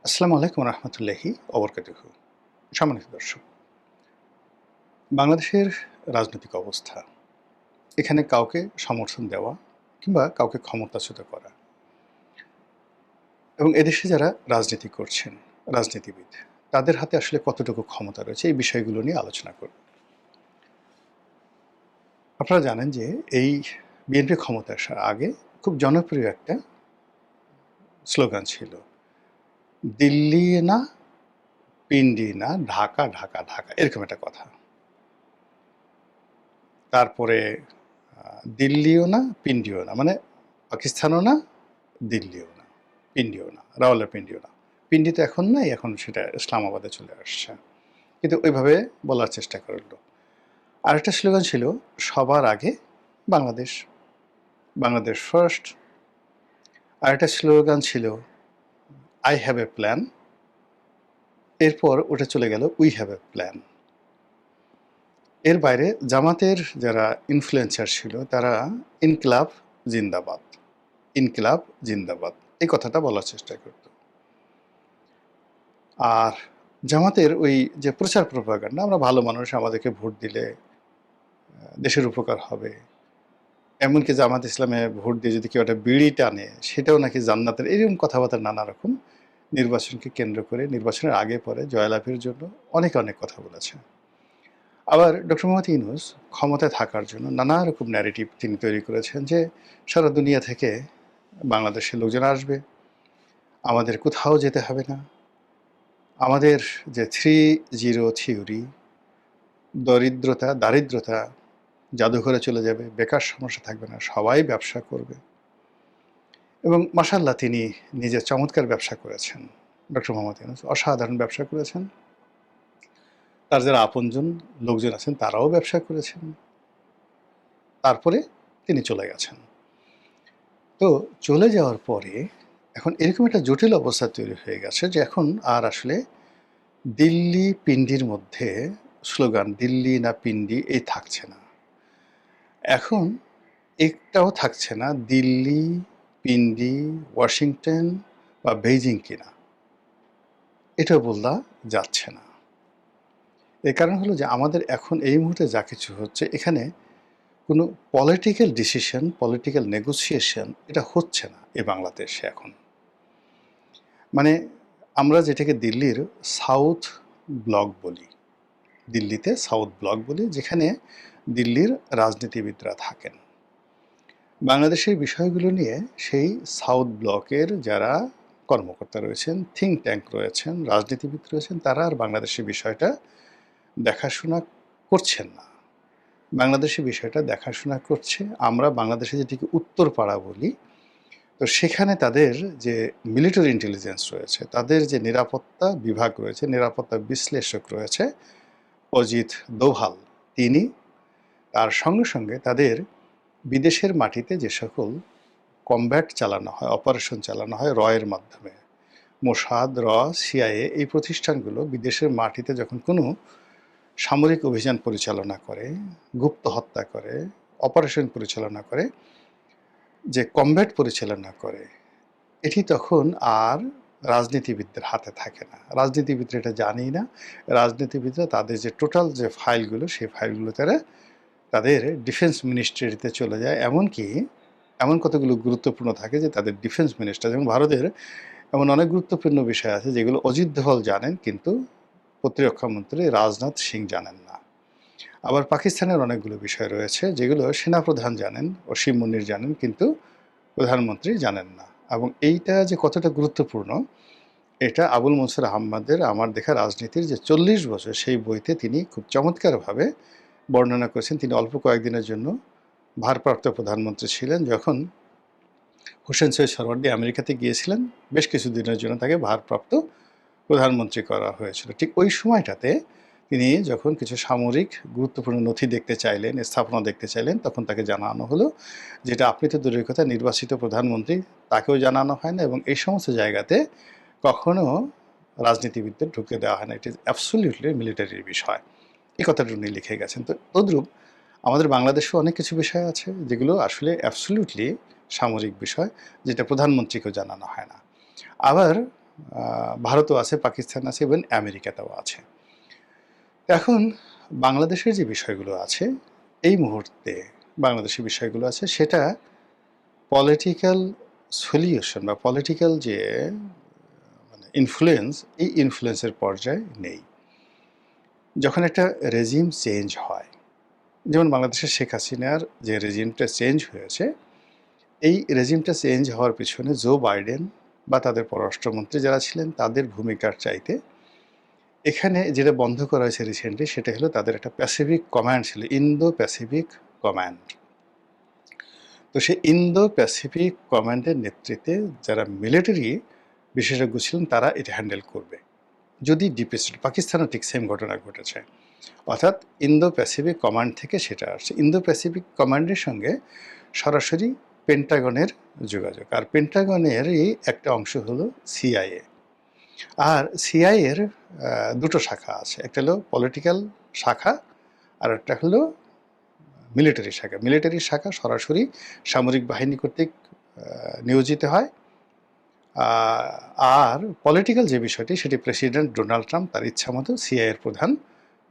আসসালামু আলাইকুম রহমতুল্লাহি অবরকাতুহু। সম্মানিত দর্শক, বাংলাদেশের রাজনৈতিক অবস্থা, এখানে কাউকে সমর্থন দেওয়া কিংবা কাউকে ক্ষমতাচ্যুত করা এবং এদেশে যারা রাজনীতি করছেন, রাজনীতিবিদ, তাদের হাতে আসলে কতটুকু ক্ষমতা রয়েছে এই বিষয়গুলো নিয়ে আলোচনা করব। আপনারা জানেন যে এই বিএনপি ক্ষমতায় আসার আগে খুব জনপ্রিয় একটা স্লোগান ছিল, দিল্লি না, পিন্ডি না, ঢাকা ঢাকা ঢাকা, এরকম একটা কথা। তারপরে দিল্লিও না, পিন্ডিও না, মানে পাকিস্তানও না, দিল্লিও না, পিন্ডিও না, রাওয়ালপিন্ডিও না। পিন্ডি তো এখন নাই, এখন সেটা ইসলামাবাদে চলে আসছে, কিন্তু ওইভাবে বলার চেষ্টা করল। আরেকটা স্লোগান ছিল, সবার আগে বাংলাদেশ, বাংলাদেশ ফার্স্ট। আরেকটা স্লোগান ছিল, আই হ্যাভ এ প্ল্যান। এরপর ওটা চলে গেল, উই হ্যাভ এ প্ল্যান। এর বাইরে জামাতের যারা ইনফ্লুয়েন্সার ছিল তারা ইনকিলাব জিন্দাবাদ, ইনকিলাব জিন্দাবাদ এই কথাটা বলার চেষ্টা করত। আর জামাতের ওই যে প্রচার প্রপাগান্ডা, আমরা ভালো মানুষ, আমাদেরকে ভোট দিলে দেশের উপকার হবে, এমনকি জামাত ইসলামে ভোট দিয়ে যদি কেউ একটা বিড়ি টানে সেটাও নাকি জান্নাতের, এরকম কথাবার্তা নানা রকম নির্বাচনকে কেন্দ্র করে, নির্বাচনের আগে পরে জয়লাভের জন্য অনেক অনেক কথা বলেছে। আবার ডক্টর মোহাম্মদ ইউনূস ক্ষমতায় থাকার জন্য নানা রকম ন্যারেটিভ তিনি তৈরি করেছেন যে সারা দুনিয়া থেকে বাংলাদেশের লোকজন আসবে, আমাদের কোথাও যেতে হবে না, আমাদের যে 3-0 থিওরি, দারিদ্রতা জাদুঘরে চলে যাবে, বেকার সমস্যা থাকবে না, সবাই ব্যবসা করবে। এবং মাশাআল্লাহ তিনি নিজে চমৎকার ব্যবসা করেছেন। ডক্টর মোহাম্মদ ইউনূস অসাধারণ ব্যবসা করেছেন। তার যারা আপনজন লোকজন আছেন তারাও ব্যবসা করেছেন। তারপরে তিনি চলে গেছেন। তো চলে যাওয়ার পরে এখন এরকম একটা জটিল অবস্থা তৈরি হয়ে গেছে যে এখন আর আসলে দিল্লি পিন্ডির মধ্যে স্লোগান দিল্লি না পিন্ডি এই থাকছে না। এখন একটাও থাকছে না দিল্লি, পিন্ডি, ওয়াশিংটন বা বেইজিং কিনা, এটা বলা যাচ্ছে না। এর কারণ হলো যে আমাদের এখন এই মুহূর্তে যা কিছু হচ্ছে, এখানে কোনো পলিটিক্যাল ডিসিশন, পলিটিক্যাল নেগোসিয়েশন এটা হচ্ছে না এই বাংলাদেশে এখন। মানে আমরা যেটাকে দিল্লির সাউথ ব্লক বলি, দিল্লিতে সাউথ ব্লক বলি, যেখানে দিল্লির রাজনীতিবিদরা থাকেন। বাংলাদেশের বিষয়গুলো নিয়ে সেই সাউথ ব্লকের যারা কর্মকর্তা রয়েছেন, থিঙ্ক ট্যাঙ্ক রয়েছেন, রাজনীতিবিদ রয়েছেন, তারা আর বাংলাদেশের বিষয়টা দেখাশোনা করছেন না। বাংলাদেশের বিষয়টা দেখাশোনা করছে, আমরা বাংলাদেশে যেটিকে উত্তরপাড়া বলি, তো সেখানে তাদের যে মিলিটারি ইন্টেলিজেন্স রয়েছে, তাদের যে নিরাপত্তা বিভাগ রয়েছে, নিরাপত্তা বিশ্লেষক রয়েছে অজিত দোভাল, তিনি তার সঙ্গে সঙ্গে তাদের বিদেশের মাটিতে যে সকল কমব্যাট চালানো হয়, অপারেশন চালানো হয় রয়ের মাধ্যমে, মোসাদ, সিআইএ, এই প্রতিষ্ঠানগুলো বিদেশের মাটিতে যখন কোনো সামরিক অভিযান পরিচালনা করে, গুপ্ত হত্যা করে, অপারেশন পরিচালনা করে, যে কমব্যাট পরিচালনা করে, এটি তখন আর রাজনীতিবিদদের হাতে থাকে না। রাজনীতিবিদরা এটা জানেই না। রাজনীতিবিদরা তাদের যে টোটাল যে ফাইলগুলো, সেই ফাইলগুলো তারা তাদের ডিফেন্স মিনিস্ট্রিতে চলে যায়। এমনকি এমন কতগুলো গুরুত্বপূর্ণ থাকে যে তাদের ডিফেন্স মিনিস্টার, যেমন ভারতের এমন অনেক গুরুত্বপূর্ণ বিষয় আছে যেগুলো অজিত দোভাল জানেন, কিন্তু প্রতিরক্ষা মন্ত্রী রাজনাথ সিং জানেন না। আবার পাকিস্তানের অনেকগুলো বিষয় রয়েছে যেগুলো সেনাপ্রধান জানেন, অসীম মুনির জানেন, কিন্তু প্রধানমন্ত্রী জানেন না। এবং এইটা যে কতটা গুরুত্বপূর্ণ, এটা আবুল মনসুর আহমদের আমার দেখা রাজনীতির যে 40 বছর, সেই বইতে তিনি খুব চমৎকারভাবে বর্ণনা করেছেন। তিনি অল্প কয়েকদিনের জন্য ভারপ্রাপ্ত প্রধানমন্ত্রী ছিলেন, যখন হোসেন সৈয়দ সোহরাওয়ার্দী আমেরিকাতে গিয়েছিলেন, বেশ কিছুদিনের জন্য তাকে ভারপ্রাপ্ত প্রধানমন্ত্রী করা হয়েছিল। ঠিক ওই সময়টাতে তিনি যখন কিছু সামরিক গুরুত্বপূর্ণ নথি দেখতে চাইলেন, স্থাপনা দেখতে চাইলেন, তখন তাকে জানানো হলো যেটা আপনি তো দূরের কথা নির্বাচিত প্রধানমন্ত্রী, তাকেও জানানো হয় না, এবং এই সমস্ত জায়গাতে কখনো রাজনীতিবিদদের ঢুকে দেওয়া হয় না। ইট ইজ অ্যাবসলিউটলি মিলিটারির বিষয়। এই কথাটা উনি লিখে গেছেন। তো তদ্রূপ আমাদের বাংলাদেশেও অনেক কিছু বিষয় আছে যেগুলো আসলে অ্যাবসলিউটলি সামরিক বিষয়, যেটা প্রধানমন্ত্রীকেও জানানো হয় না। আবার ভারতও আছে, পাকিস্তান আছে, ইভেন আমেরিকাতেও আছে। এখন বাংলাদেশের যে বিষয়গুলো আছে এই মুহূর্তে, বাংলাদেশের বিষয়গুলো আছে সেটা পলিটিক্যাল সলিউশন বা পলিটিক্যাল যে মানে ইনফ্লুয়েন্স, এই ইনফ্লুয়েন্সের পর্যায়ে নেই। যখন একটা রেজিম চেঞ্জ হয়, যেমন বাংলাদেশের শেখ হাসিনার যে রেজিমটা চেঞ্জ হয়েছে, এই রেজিমটা চেঞ্জ হওয়ার পিছনে জো বাইডেন বা তাদের পররাষ্ট্রমন্ত্রী যারা ছিলেন তাদের ভূমিকার চাইতে এখানে যেটা বন্ধ করা হয়েছে রিসেন্টলি সেটা হলো তাদের একটা প্যাসিফিক কমান্ড ছিল, ইন্দো প্যাসিফিক কমান্ড। তো সেই ইন্দো প্যাসিফিক কমান্ডের নেতৃত্বে যারা মিলিটারি বিশেষজ্ঞ ছিলেন তারা এটা হ্যান্ডেল করবে। যদি ডিপ স্টেট, পাকিস্তানও ঠিক সেম ঘটনা ঘটেছে, অর্থাৎ ইন্দো প্যাসিফিক কমান্ড থেকে সেটা আসছে। ইন্দো প্যাসিফিক কমান্ডের সঙ্গে সরাসরি পেন্টাগনের যোগাযোগ, আর পেন্টাগনেরই একটা অংশ হলো সিআইএ। আর সিআইএর দুটো শাখা আছে, একটা হলো পলিটিক্যাল শাখা আর একটা হলো মিলিটারি শাখা। মিলিটারি শাখা সরাসরি সামরিক বাহিনী কর্তৃক নিয়োজিত হয়, আর পলিটিক্যাল যে বিষয়টি সেটি প্রেসিডেন্ট ডোনাল্ড ট্রাম্প তার ইচ্ছা মতো সিআইএর প্রধান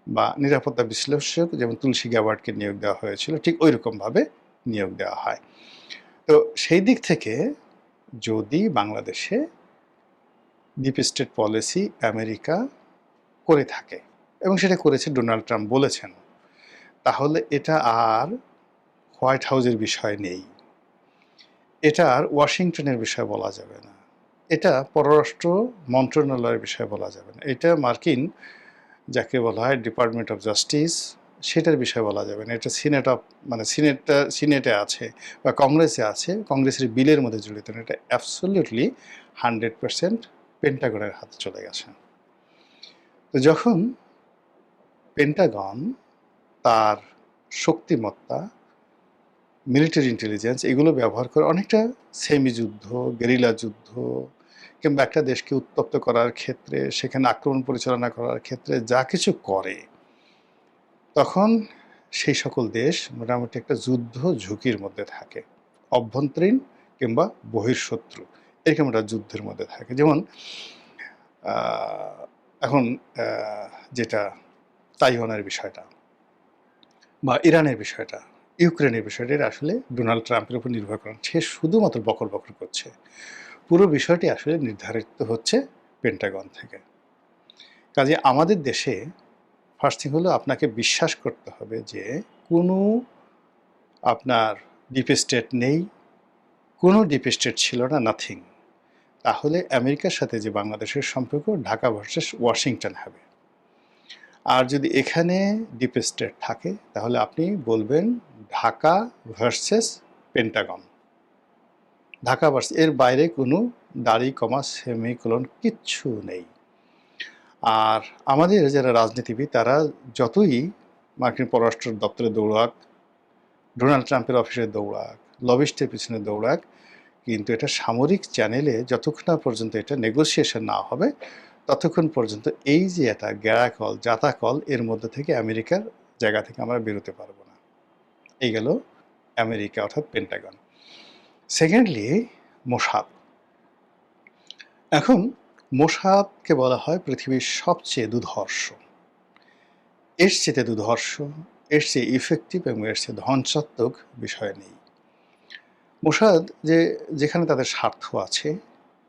বা নিরাপত্তা বিশ্লেষক যেমন তুলসী গ্যাবার্ডকে নিয়োগ দেওয়া হয়েছিল ঠিক ওই রকমভাবে নিয়োগ দেওয়া হয়। তো সেই দিক থেকে যদি বাংলাদেশে ডিপ স্টেট পলিসি আমেরিকা করে থাকে এবং সেটা করেছে, ডোনাল্ড ট্রাম্প বলেছেন, তাহলে এটা আর হোয়াইট হাউসের বিষয় নেই, এটা আর ওয়াশিংটনের বিষয় বলা যাবে না, এটা পররাষ্ট্র মন্ত্রণালয়ের বিষয় বলা যাবে না, এটা মার্কিন যাকে বলা হয় ডিপার্টমেন্ট অফ জাস্টিস সেটার বিষয় বলা যাবে না, এটা সিনেট অফ মানে সিনেটে আছে বা কংগ্রেসে আছে, কংগ্রেসের বিলের মধ্যে জড়িত না, এটা অ্যাবসলিউটলি 100% পেন্টাগনের হাতে চলে গেছে। তো যখন পেন্টাগন তার শক্তিমত্তা, মিলিটারি ইন্টেলিজেন্স এগুলো ব্যবহার করে অনেকটা সেমি যুদ্ধ, গেরিলা যুদ্ধ কিংবা একটা দেশকে উত্তপ্ত করার ক্ষেত্রে, সেখানে আক্রমণ পরিচালনা করার ক্ষেত্রে যা কিছু করে, তখন সেই সকল দেশ মোটামুটি একটা যুদ্ধ ঝুঁকির মধ্যে থাকে, অভ্যন্তরীণ কিংবা বহির্শত্রু এরকম একটা যুদ্ধের মধ্যে থাকে। যেমন এখন যেটা তাইওয়ানের বিষয়টা বা ইরানের বিষয়টা, ইউক্রেনের বিষয়টা, এটা আসলে ডোনাল্ড ট্রাম্পের উপর নির্ভর করে, সে শুধুমাত্র বকর বকর করছে, পুরো বিষয়টি আসলে নির্ধারিত হচ্ছে পেন্টাগন থেকে। কাজে আমাদের দেশে ফার্স্ট থিং হলো আপনাকে বিশ্বাস করতে হবে যে কোনো আপনার ডিপ স্টেট নেই, কোনো ডিপ স্টেট ছিল না, নাথিং। তাহলে আমেরিকার সাথে যে বাংলাদেশের সম্পর্ক ঢাকা ভার্সেস ওয়াশিংটন হবে। আর যদি এখানে ডিপ স্টেট থাকে তাহলে আপনি বলবেন Dhaka versus Pentagon, Dhaka versus, এর বাইরে কোনো দাড়ি কমা সেমিকোলন কিচ্ছু নেই। আর আমাদের যারা রাজনীতিবিদ তারা যতই মার্কিন পররাষ্ট্র দপ্তরে দৌড়াক, ডোনাল্ড ট্রাম্পের অফিসে দৌড়াক, লবিস্টের পিছনে দৌড়াক, কিন্তু এটা সামরিক চ্যানেলে যতক্ষণ না পর্যন্ত এটা নেগোসিয়েশন না হবে ততক্ষণ পর্যন্ত এই যে একটা গ্যারাকল জাতাকল এর মধ্যে থেকে আমেরিকার জায়গা থেকে আমরা বেরোতে পারবো না। এই গেল আমেরিকা অর্থাৎ পেন্টাগন। Secondly Mossad. এখন মোসাদকে বলা হয় পৃথিবীর সবচেয়ে দুর্ধর্ষ, এর চেয়ে দুর্ধর্ষ, এর চেয়ে ইফেক্টিভ এবং এর চেয়ে ধ্বংসাত্মক বিষয় নেই। মোসাদ যেখানে তাদের স্বার্থ আছে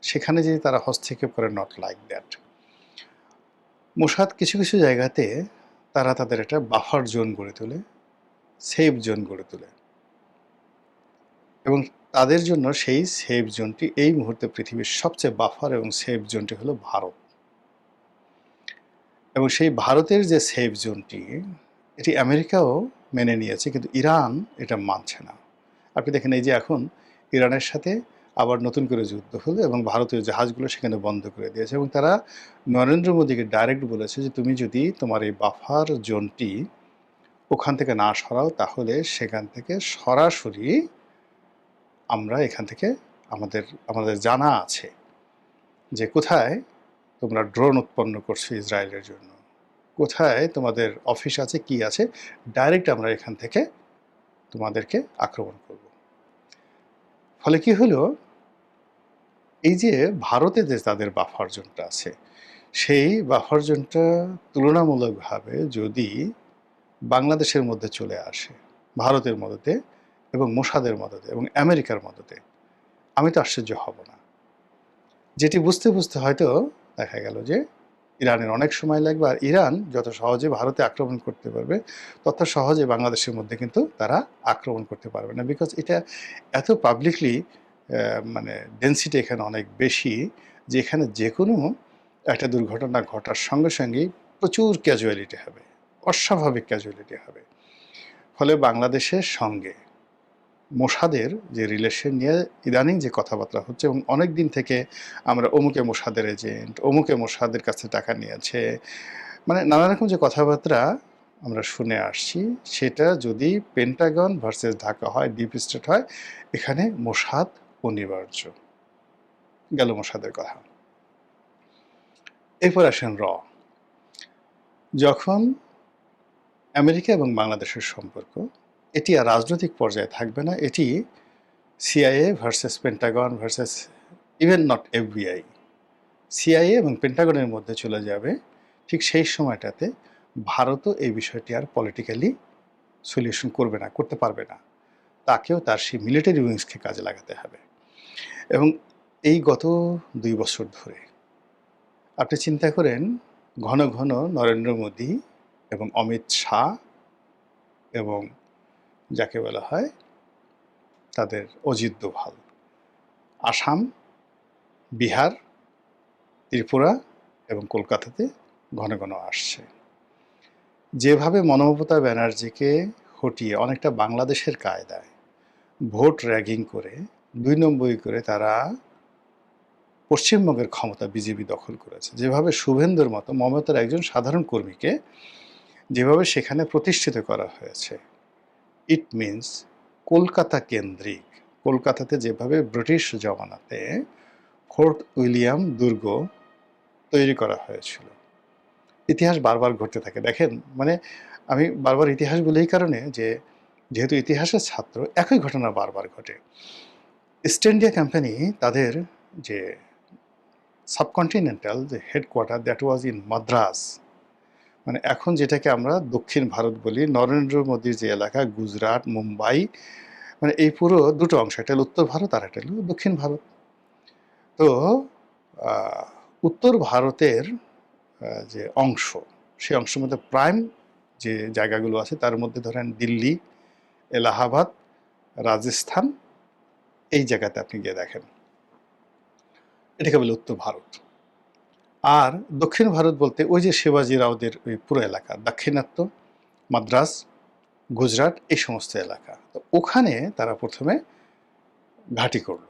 সেখানে যে তারা হস্তক্ষেপ করে, নট লাইক দ্যাট। মোসাদ কিছু কিছু জায়গাতে তারা তাদের একটা বাফার জোন গড়ে তোলে, সেফ জোন গড়ে তোলে, এবং তাদের জন্য সেই সেফ জোনটি এই মুহূর্তে পৃথিবীর সবচেয়ে বাফার এবং সেফ জোনটি হলো ভারত। এবং সেই ভারতের যে সেফ জোনটি এটি আমেরিকাও মেনে নিয়েছে, কিন্তু ইরান এটা মানছে না। আপনি দেখেন এই যে এখন ইরানের সাথে আবার নতুন করে যুদ্ধ হলো এবং ভারতীয় জাহাজগুলো সেখানে বন্ধ করে দিয়েছে, এবং তারা নরেন্দ্র মোদীকে ডাইরেক্ট বলেছে যে তুমি যদি তোমার এই বাফার জোনটি ওখান থেকে না সরাও তাহলে সেখান থেকে সরাসরি আমরা এখান থেকে আমাদের জানা আছে যে কোথায় তোমরা ড্রোন উৎপন্ন করছো ইসরায়েলের জন্য, কোথায় তোমাদের অফিস আছে, কি আছে, ডাইরেক্ট আমরা এখান থেকে তোমাদেরকে আক্রমণ করব। ফলে কি হলো, এই যে ভারতে যে তাদের বাফার জোনটা আছে, সেই বাফার জোনটা তুলনামূলকভাবে যদি বাংলাদেশের মধ্যে চলে আসে, ভারতের মদতে এবং মোসাদের মদতে এবং আমেরিকার মদতে, আমি তো আশ্চর্য হব না। যেটি বুঝতে বুঝতে হয়তো দেখা গেল যে ইরানের অনেক সময় লাগবে, আর ইরান যত সহজে ভারতে আক্রমণ করতে পারবে তত সহজে বাংলাদেশের মধ্যে কিন্তু তারা আক্রমণ করতে পারবে না, বিকজ এটা এত পাবলিকলি মানে ডেন্সিটি এখানে অনেক বেশি, যে এখানে যে কোনো একটা দুর্ঘটনা ঘটার সঙ্গে সঙ্গেই প্রচুর ক্যাজুয়ালিটি হবে, অস্বাভাবিক ক্যাজুয়ালিটি হবে। ফলে বাংলাদেশের সঙ্গে মোসাদের যে রিলেশন নিয়ে ইদানিং যে কথাবার্তা হচ্ছে, এবং অনেক দিন থেকে আমরা অমুকে মোসাদের এজেন্ট, অমুকে মোসাদের কাছে টাকা নিয়েছে, মানে নানা রকম যে কথাবার্তা আমরা শুনে আসছি, সেটা যদি পেন্টাগন ভার্সেস ঢাকা হয়, ডিপ স্টেট হয়, এখানে মোসাদ অনিবার্য। গেল মোসাদের কথা। এরপর আসেন যখন আমেরিকা এবং বাংলাদেশের সম্পর্ক, এটি আর রাজনৈতিক পর্যায়ে থাকবে না, এটি CIA versus Pentagon versus even not FBI, CIA এবং পেন্টাগনের মধ্যে চলে যাবে। ঠিক সেই সময়টাতে ভারতও এই বিষয়টি আর পলিটিক্যালি সলিউশন করবে না, করতে পারবে না, তাকেও তার সেই মিলিটারি উইংসকে কাজে লাগাতে হবে। এবং এই গত 2 বছর ধরে আপনি চিন্তা করেন, ঘন ঘন নরেন্দ্র মোদী এবং অমিত শাহ এবং যাকে বলা হয় তাদের অজিত দোভাল, আসাম, বিহার, ত্রিপুরা এবং কলকাতাতে ঘন ঘন আসছে। যেভাবে মমতা ব্যানার্জিকে হটিয়ে অনেকটা বাংলাদেশের কায়দায় ভোট র্যাগিং করে 2 নম্বরই করে তারা পশ্চিমবঙ্গের ক্ষমতা বিজেপি দখল করেছে, যেভাবে শুভেন্দুর মতো মমতার একজন সাধারণ কর্মীকে যেভাবে সেখানে প্রতিষ্ঠিত করা হয়েছে, ইট মিনস কলকাতা কেন্দ্রিক, কলকাতাতে যেভাবে ব্রিটিশ জমানাতে ফোর্ট উইলিয়াম দুর্গ তৈরি করা হয়েছিল, ইতিহাস বারবার ঘটতে থাকে। দেখেন, মানে আমি বারবার ইতিহাস বলি এই কারণে যে যেহেতু ইতিহাসের ছাত্র, একই ঘটনা বারবার ঘটে। ইস্ট ইন্ডিয়া কোম্পানি তাদের যে সাবকন্টিনেন্টাল যে headquarter, that was in Madras, মানে এখন যেটাকে আমরা দক্ষিণ ভারত বলি, নরেন্দ্র মোদীর যে এলাকা গুজরাট, মুম্বাই, মানে এই পুরো দুটো অংশ, একটা হলো উত্তর ভারত আর একটা হলো দক্ষিণ ভারত। তো উত্তর ভারতের যে অংশ, সেই অংশের মধ্যে প্রাইম যে জায়গাগুলো আছে তার মধ্যে ধরেন দিল্লি, এলাহাবাদ, রাজস্থান, এই জায়গাতে আপনি গিয়ে দেখেন, এটাকে বলে উত্তর ভারত। আর দক্ষিণ ভারত বলতে ওই যে শিবাজি রাওদের ওই পুরো এলাকা, দাক্ষিণাত্য, মাদ্রাস, গুজরাট, এই সমস্ত এলাকা। তো ওখানে তারা প্রথমে ঘাঁটি করল,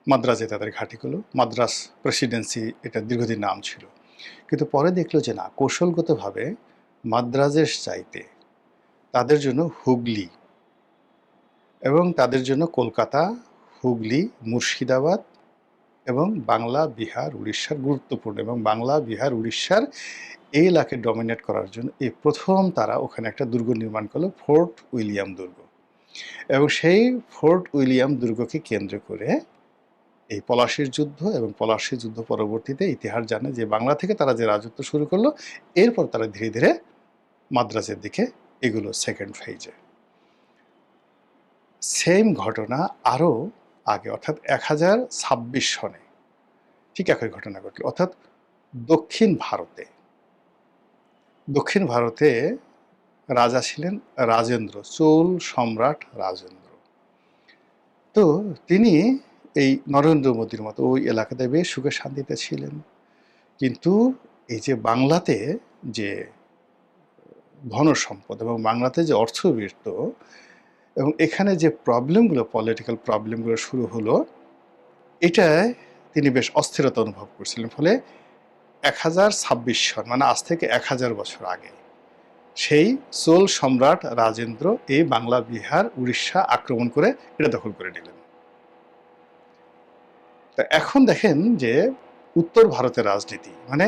মাদ্রাজে তাদের ঘাঁটি করলো, মাদ্রাস প্রেসিডেন্সি এটা দীর্ঘদিন নাম ছিল। কিন্তু পরে দেখলো যে না, কৌশলগতভাবে মাদ্রাজের চাইতে তাদের জন্য হুগলি এবং তাদের জন্য কলকাতা, হুগলি, মুর্শিদাবাদ এবং বাংলা, বিহার, উড়িষ্যার গুরুত্বপূর্ণ, এবং বাংলা, বিহার, উড়িষ্যার এই এলাকাকে ডমিনেট করার জন্য এই প্রথম তারা ওখানে একটা দুর্গ নির্মাণ করলো, ফোর্ট উইলিয়াম দুর্গ। এবং সেই ফোর্ট উইলিয়াম দুর্গকে কেন্দ্র করে এই পলাশীর যুদ্ধ, এবং পলাশীর যুদ্ধ পরবর্তীতে ইতিহাস জানে যে বাংলা থেকে তারা যে রাজত্ব শুরু করলো, এরপর তারা ধীরে ধীরে মাদ্রাজের দিকে এগুলো সেকেন্ড ফেজে। সেম ঘটনা আরও আগে, অর্থাৎ 1026 সনে ঠিক একই ঘটনা ঘটল। অর্থাৎ দক্ষিণ ভারতে রাজা ছিলেন রাজেন্দ্র, চোল সম্রাট রাজেন্দ্র। তো তিনি এই নরেন্দ্র মোদীর মতো ওই এলাকাতে বেশ সুখে শান্তিতে ছিলেন। কিন্তু এই যে বাংলাতে যে ধনসম্পদ এবং বাংলাতে যে অর্থবৃত্ত এবং এখানে যে প্রবলেমগুলো, পলিটিক্যাল প্রবলেমগুলো শুরু হলো, এটায় তিনি বেশ অস্থিরতা অনুভব করছিলেন। ফলে 1026 সন, মানে আজ থেকে 1000 বছর আগে, সেই চোল সম্রাট রাজেন্দ্র এই বাংলা, বিহার, উড়িষ্যা আক্রমণ করে এটা দখল করে নিলেন। তা এখন দেখেন যে উত্তর ভারতের রাজনীতি, মানে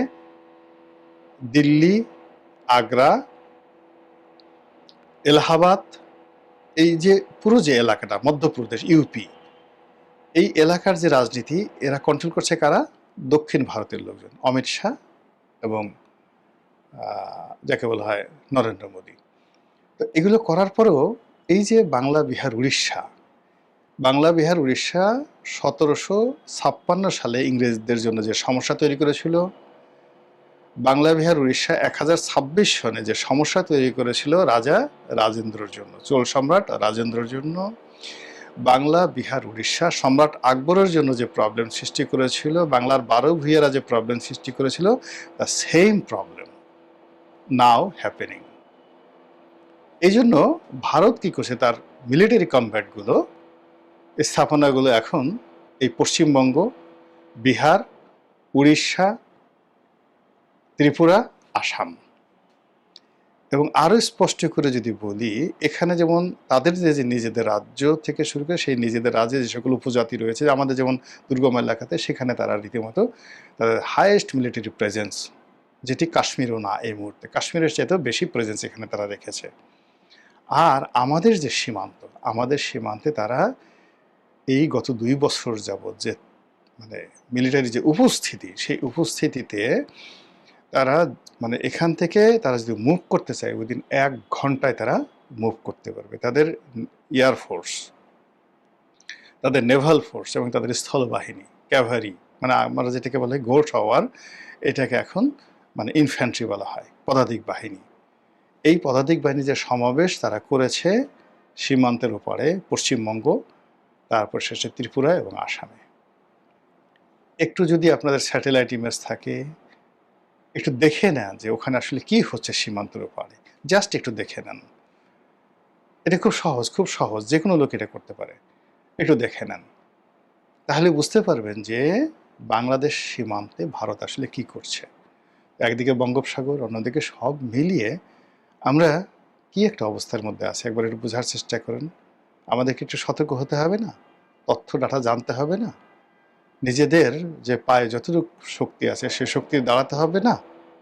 দিল্লি, আগ্রা, এলাহাবাদ, এই যে পুরো যে এলাকাটা, মধ্যপ্রদেশ, ইউপি, এই এলাকার যে রাজনীতি এরা কন্ট্রোল করছে কারা? দক্ষিণ ভারতের লোকজন, অমিত শাহ এবং যাকে বলা হয় নরেন্দ্র মোদী। তো এগুলো করার পরেও এই যে বাংলা, বিহার, উড়িষ্যা, বাংলা, বিহার, উড়িষ্যা 1756 সালে ইংরেজদের জন্য যে সমস্যা তৈরি করেছিল, বাংলা, বিহার, উড়িষ্যা 1026 সনে যে সমস্যা তৈরি করেছিল রাজা রাজেন্দ্রর জন্য, চোল সম্রাট রাজেন্দ্রর জন্য, বাংলা, বিহার, উড়িষ্যা সম্রাট আকবরের জন্য যে প্রবলেম সৃষ্টি করেছিল, বাংলার 12 ভূঁইয়ারা যে প্রবলেম সৃষ্টি করেছিল, the same problem now happening. এই জন্য ভারত কি করছে, তার মিলিটারি কমব্যাটগুলো, স্থাপনাগুলো এখন এই পশ্চিমবঙ্গ, বিহার, উড়িষ্যা, ত্রিপুরা, আসাম। এবং আরও স্পষ্ট করে যদি বলি, এখানে যেমন তাদের যে নিজেদের রাজ্য থেকে শুরু করে সেই নিজেদের রাজ্যে যে সকল উপজাতি রয়েছে, আমাদের যেমন দুর্গম এলাকাতে, সেখানে তারা রীতিমতো তাদের হাইয়েস্ট মিলিটারি প্রেজেন্স, যেটি কাশ্মীরও না এই মুহূর্তে, কাশ্মীরের চাইতেও বেশি প্রেজেন্স এখানে তারা রেখেছে। আর আমাদের যে সীমান্ত, আমাদের সীমান্তে তারা এই গত 2 বছর যাবৎ যে মানে মিলিটারি যে উপস্থিতি, সেই উপস্থিতিতে তারা মানে এখান থেকে তারা যদি মুভ করতে চায়, উইদিন 1 ঘন্টায় তারা মুভ করতে পারবে। তাদের এয়ারফোর্স, তাদের নেভাল ফোর্স এবং তাদের স্থলবাহিনী, ক্যাভারি, মানে আমরা যেটাকে বলে গো টাওয়ার, এটাকে এখন মানে ইনফ্যান্ট্রি বলা হয়, পদাতিক বাহিনী। এই পদাতিক বাহিনী যে সমাবেশ তারা করেছে সীমান্তের ওপারে পশ্চিমবঙ্গ, তারপর শেষে ত্রিপুরা এবং আসামে। একটু যদি আপনাদের স্যাটেলাইট ইমেজ থাকে, একটু দেখে নেন যে ওখানে আসলে কি হচ্ছে সীমান্তের ওপারে, জাস্ট একটু দেখে নেন। এটা খুব সহজ, খুব সহজ, যে কোনো লোক এটা করতে পারে। একটু দেখে নেন, তাহলে বুঝতে পারবেন যে বাংলাদেশ সীমান্তে ভারত আসলে কি করছে। একদিকে বঙ্গোপসাগর, অন্যদিকে সব মিলিয়ে আমরা কি একটা অবস্থার মধ্যে আছি, একবার একটু বোঝার চেষ্টা করেন। আমাদেরকে একটু সতর্ক হতে হবে না? তথ্য ডাটা জানতে হবে না? নিজেদের যে পায়ে যতটুকু শক্তি আছে সে শক্তি দাঁড়াতে হবে না?